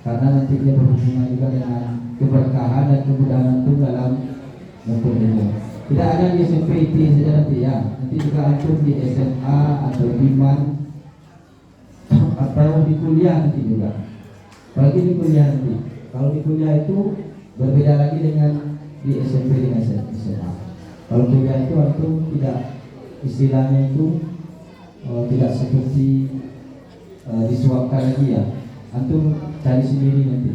A: karena nantinya berhubungan juga dengan keberkahan dan kemudahan itu dalam menuntut ilmu. Tidak hanya di SMP IT saja nanti ya, nanti juga antum di SMA atau di MAN atau di kuliah nanti juga. Apalagi di kuliah nanti. Kalau di kuliah itu berbeda lagi dengan di SMP dengan SMA. Kalau kuliah itu antum tidak, istilahnya itu tidak seperti disuapkan lagi ya. Antum cari sendiri nanti.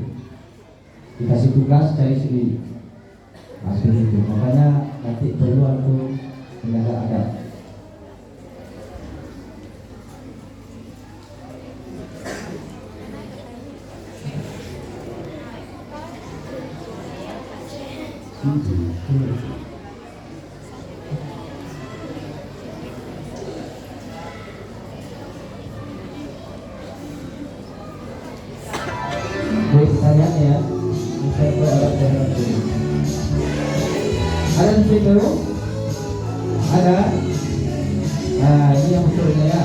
A: Dikasih tugas cari sendiri. Hasil itu. Makanya nanti perlu antum menjaga adab. Pertanyaannya ya, saya berharap ada di situ, ada. Nah, ini yang betulnya ya.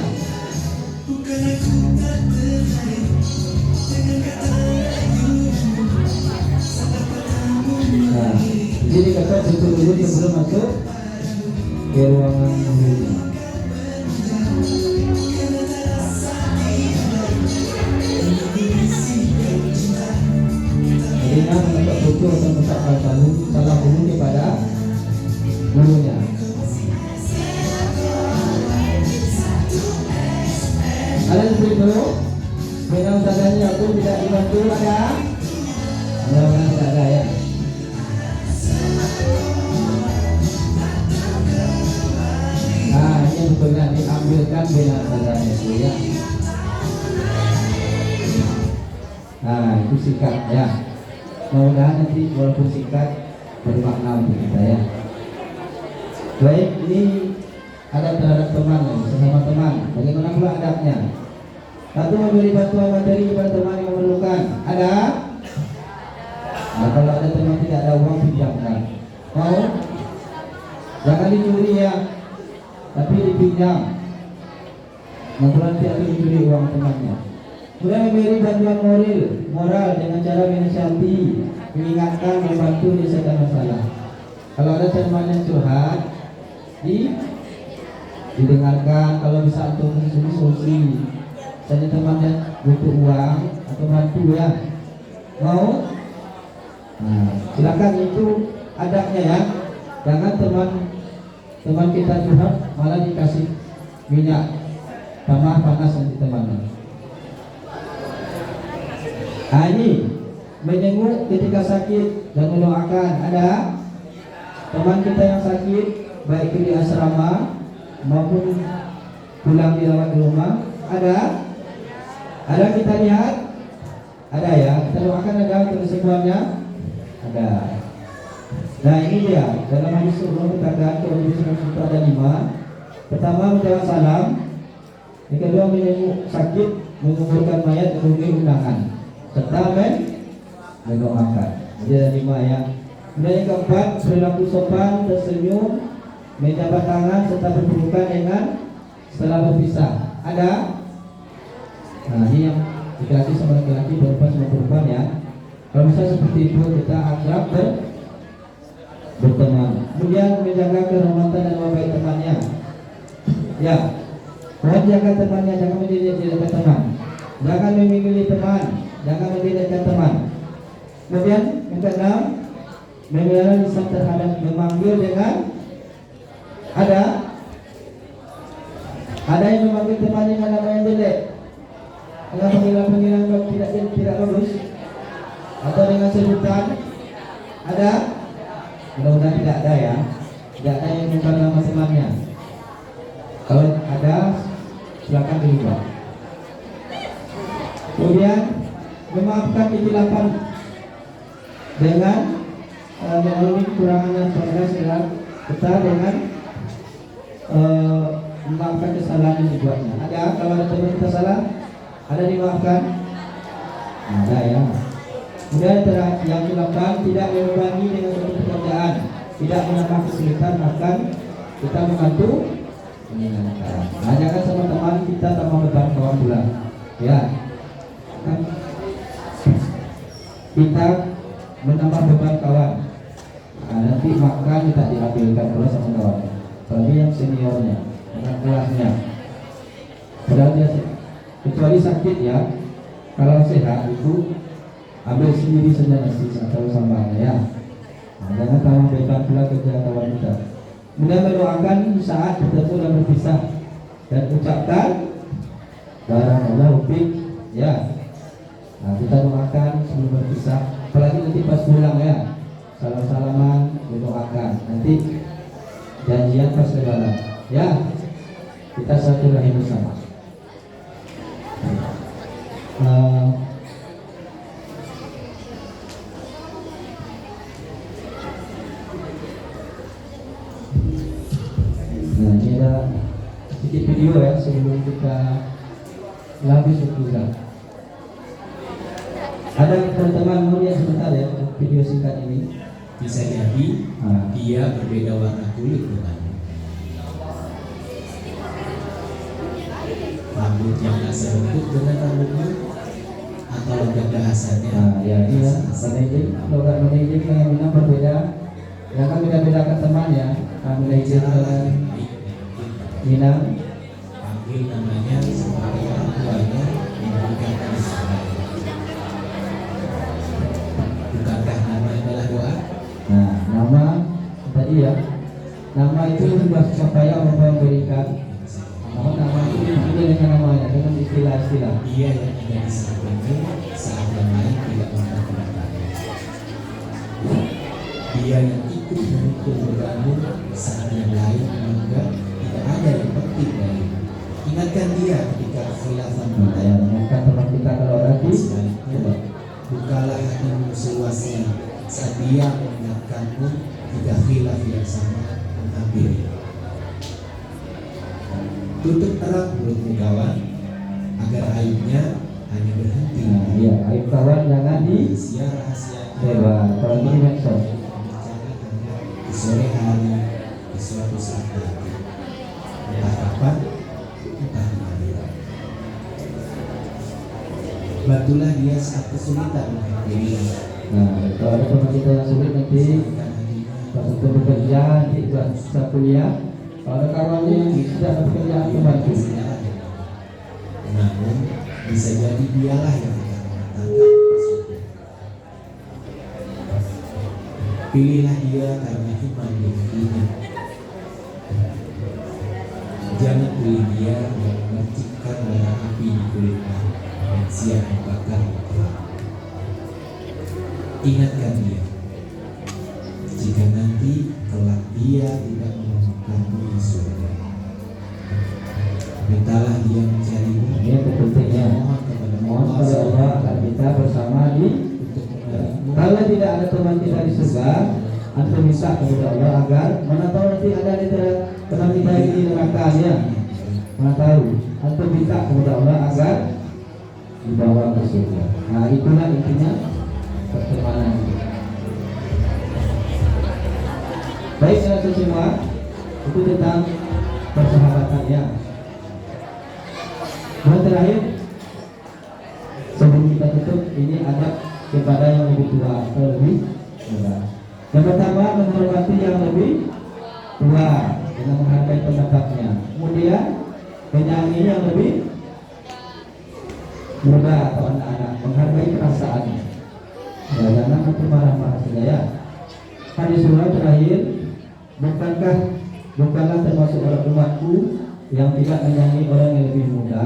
A: Nah, jadi kata situ dulu sebelum masuk ke ruangan gurunya. Jadi mendapat buku atau mendapat salah dulu kepada gurunya. Ada yang Biasanya pun tidak dibantu ada. Mudah-mudahan tidak ada ya. Nah ini betulnya diambilkan bela sadarnya itu ya. Nah itu sikat ya. Mudah-mudahan nanti walaupun sikat bermakna untuk kita ya. Baik, ini adab terhadap teman, sesama teman. Bagaimana pula adabnya? Satu, memberi bantuan materi kepada teman yang memerlukan. Ada? Nah, kalau ada teman tidak ada uang, pinjamkan. Mau? Jangan dicuri ya, tapi dipinjam. Nanti tidak dicuri uang temannya. Kemudian memberi bantuan moral dengan cara menasihati, mengingatkan, membantu menyelesaikan masalah. Kalau ada teman yang curhat, didengarkan. Kalau bisa untuk solusi. Misalnya temannya butuh uang atau bantu ya, mau? Nah, silakan, itu adabnya ya. Jangan teman kita curhat malah dikasih minyak tambah panas nanti temannya. Nah ini menjenguk ketika sakit dan mendoakan. Ada teman kita yang sakit, baik di asrama maupun pulang dirawat di rumah. Ada kita lihat, ada ya, kita doakan ada untuk kesembuhannya, ada. Nah ini dia dalam hadis sebelum kita ada 5. Pertama menjawab salam, yang kedua menjenguk sakit, menguburkan mayat, memenuhi undangan, serta mendoakan. Jadi ada 5 ya. Kemudian yang keempat, perilaku sopan, tersenyum, menjabat tangan serta berpelukan dengan setelah berpisah. Ada? Nah ini yang laki-laki sama laki-laki, perempuan sama perempuan ya. Kalau misalnya seperti itu kita akrab berteman. Kemudian menjaga kehormatan dan nama baik temannya. Ya, mohon jaga temannya, jangan menjadikan teman. Jangan memilih teman, jangan menjadikan teman. Kemudian yang keenam, memelihara lisan terhadap memanggil dengan ada yang memanggil temannya dengan nama yang jelek, dengan panggilan tidak bagus, atau dengan sebutan. Ada? Mudah-mudahan tidak ada ya. Tidak ada yang bukan nama temannya. Kalau ada, silakan dirubah. Kemudian memaafkan kekhilapan dengan memenuhi kekurangan dan progres kita dengan memaafkan kesalahan yang dibuatnya. Ada? Kalau ada teman kita salah, ada dimaafkan? Ada ya. Kemudian yang ke-8, tidak membebani dengan suatu pekerjaan, tidak menambah kesulitan, bahkan kita membantu menyenangkan. Nah, jangan sama teman kita tambah beban kawan pula. Ya. Kita menambah beban kawan. Nah, nanti makan tidak diambilkan oleh sama kawan. Apalagi yang seniornya, yang kelasnya. Padahal dia kecuali sakit ya. Kalau sehat itu ambil sendiri saja nasi atau sambalnya ya. Nah, jangan tambah beban pula kerja kawan kita. Kemudian mendoakan saat bertemu dan berpisah dan ucapkan barakallahu fiik ya. Nah, kita doakan sebelum berpisah, apalagi nanti pas pulang ya. Salam-salaman, mendoakan. Nanti janjian pas lebaran ya. Kita silaturahmi bersama. Nah, ini ada sedikit video ya sebelum kita habis juga. Ada teman-teman mau lihat sebentar ya video singkat ini.
B: Bisa jadi dia berbeda warna kulit denganmu. Rambut yang tak sebentuk dengan rambutmu, atau logat bahasanya.
A: Nah, ya dia menejik, logat menejik yang minang berbeda. Yang kan beda-bedakan teman ya. Menejik dengan Minang,
B: panggil namanya sebagai orang tuanya, memberikan kasih. Bukankah nama adalah doa?
A: Nah, nama tadi ya. Nama itu sudah supaya Allah memberikan. Nama itu dipanggil dengan namanya, dengan istilah-istilah.
B: Dia yang ada di sampingmu Dia yang ikut memikul bergabung saat yang lain menganggap tidak ada yang penting darinya. Ingatkan dia ketika kekhilafan kita
A: Yang mengingatkan teman kita kalau lagi
B: sebaliknya, bukalah hatimu seluasnya saat dia mengingatkanmu jika khilaf yang sama menghampiri. Tutup erat mulutmu kawan, agar aibnya hanya berhenti.
A: ya, aib kawan jangan di
B: Rahasia
A: sebar. Kalau ini medsos.
B: bicara hanya di sore hari, di suatu saat nanti, entah kapan, entah di mana. Bantulah dia saat kesulitan menghampirinya.
A: Nah, kalau ada teman kita yang sulit nanti
B: Selamatkan hatinya.
A: pas untuk bekerja, nanti bisa kuliah. Kalau ada kawan yang tidak ada pekerjaan membantu.
B: Namun bisa jadi dialah yang akan mengantarkan surga. Pilihlah dia karena iman di hatinya. Jangan pilih dia yang memercikkan bara api di kulitnya dan siap membakar kelapa. Ingatkan dia, jika nanti kelak dia tidak menemukanmu di surga. Mintalah dia mencarimu.
A: Ini pentingnya. Mohon kepada Allah agar kita bersama di. Kalau tidak ada teman kita di surga, antum minta kepada Allah agar mana tahu nanti ada di teman kita di neraka ya. Mana tahu. Antum minta kepada Allah agar dibawa ke surga. Nah itulah intinya pertemanan. Baik saudara semua, itu tentang persahabatan ya. Yang terakhir sebelum kita tutup, ini adab kepada yang lebih tua atau lebih muda. Yang pertama, menghormati yang lebih tua dengan menghargai pendapatnya. Kemudian menyayangi yang lebih muda atau anak-anak, menghargai perasaannya. Ya, jangan nanti marah-marah saja ya. Hadis surah terakhir, bukanlah termasuk orang umatku yang tidak menyayangi orang yang lebih muda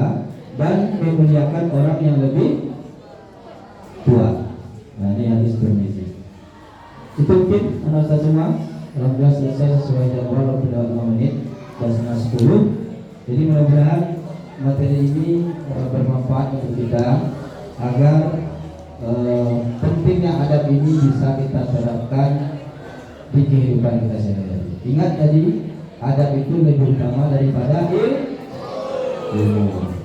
A: dan memuliakan orang yang lebih tua. Nah ini hadis Tirmidzi. Itu mungkin anak saya semua. Alhamdulillah selesai sesuai jadwal pada 5 menit dan setengah 10. Jadi mudah-mudahan materi ini bermanfaat untuk kita agar pentingnya adab ini bisa kita terapkan di kehidupan kita sehari-hari. Ingat tadi adab itu lebih utama daripada ilmu.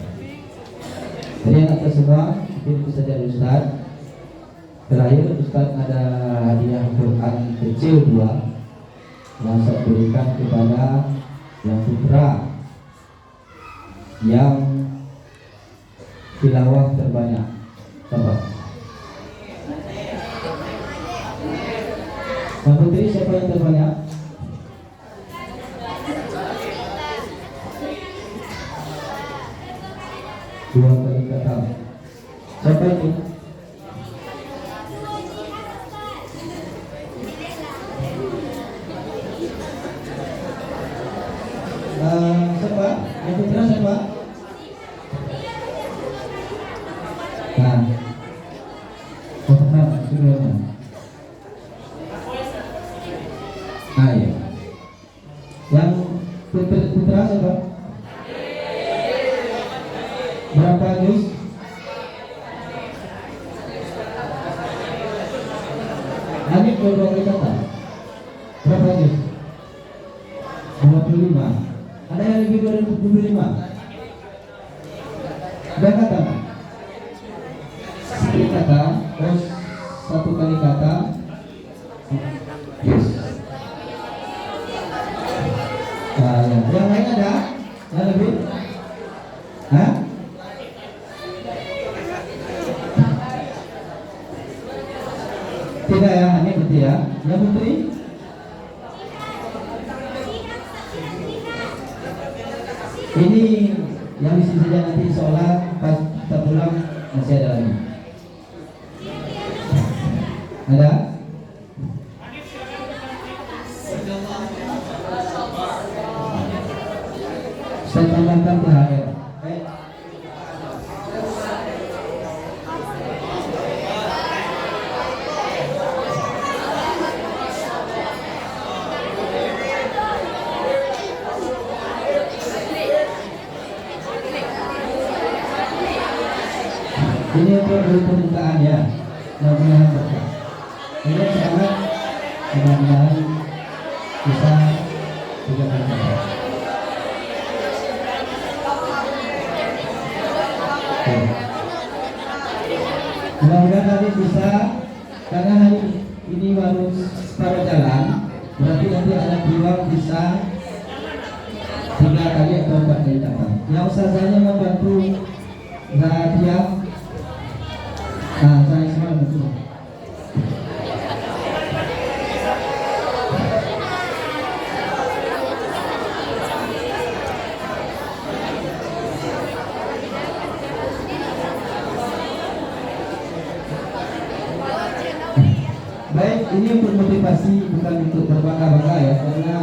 A: Jadi anak semua, mungkin itu saja Ustaz. Terakhir Ustaz ada hadiah Quran kecil 2 yang saya berikan kepada yang putra yang tilawah terbanyak. Sabar. Yang putri siapa yang terbanyak? Dua kali kata. Siapa itu? Siapa? Yang putra siapa? Nah, pertama sebelumnya. Ah ya. Yang putra siapa? Berapa juz? Alif dua kali kata. Berapa juz? 25. Ada yang lebih dari 25? Ada kata? Sekali kata, terus satu kali kata. Yes. Nah, ya. Yang lain ada? Yang lebih? Hah? Tidak ya, hanya berarti ya. Yang putri? Ini yang di sini saja, nanti sholat pas kita pulang masih ada lagi. Ada? Saya tambahkan THR. Ini untuk beri pembukaan ya. Mudah-mudahan berkah. Ini sangat mudah-mudahan bisa juga berkah. Mudah-mudahan nanti bisa, karena hari ini baru pada jalan, berarti nanti ada peluang bisa 3 kali atau 4 kali datang. Yang usahanya membantu dia, saya semua betul. Baik, ini untuk motivasi, bukan untuk berbangga-bangga ya, karena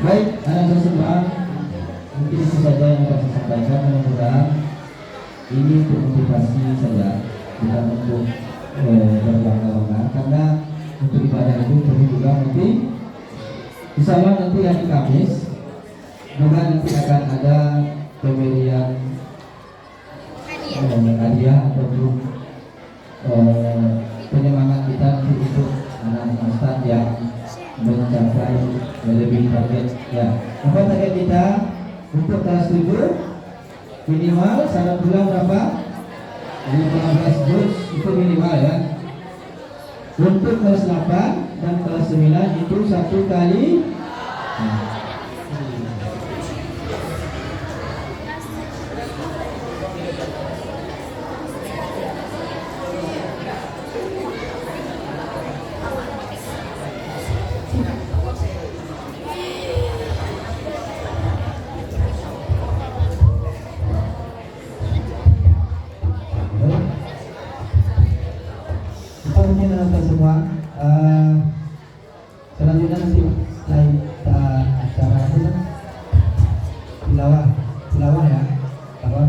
A: baik, anak semua, mungkin itu saja yang dapat saya sampaikan. Mudah-mudahan ini untuk motivasi saja, bukan untuk berbangga-bangga, karena untuk ibadah itu perlu juga nanti. Insya Allah nanti hari Kamis juga nanti akan ada pemberian hadiah ataupun penyemangat kita untuk anak-anak Ustaz yang mencapai lebih target ya. Apa target kita untuk kelas 7 minimal satu bulan berapa? 15 juz itu minimal ya. Untuk kelas 8 dan kelas 9 itu 1 kali. Mungkin anak semua, selanjutnya nanti lain acara itu kan tilawah ya, tilawah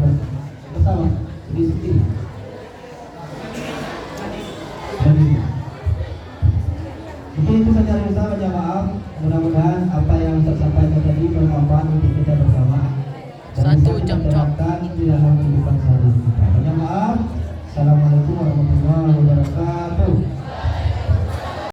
A: bersama sedih. Mungkin itu saja dari saya, banyak maaf. Mudah-mudahan apa yang saya sampaikan tadi bermanfaat untuk kita bersama. Dan
C: 1 jam
A: di dalam kehidupan sehari-hari kita. Banyak maaf. Assalamualaikum warahmatullahi wabarakatuh.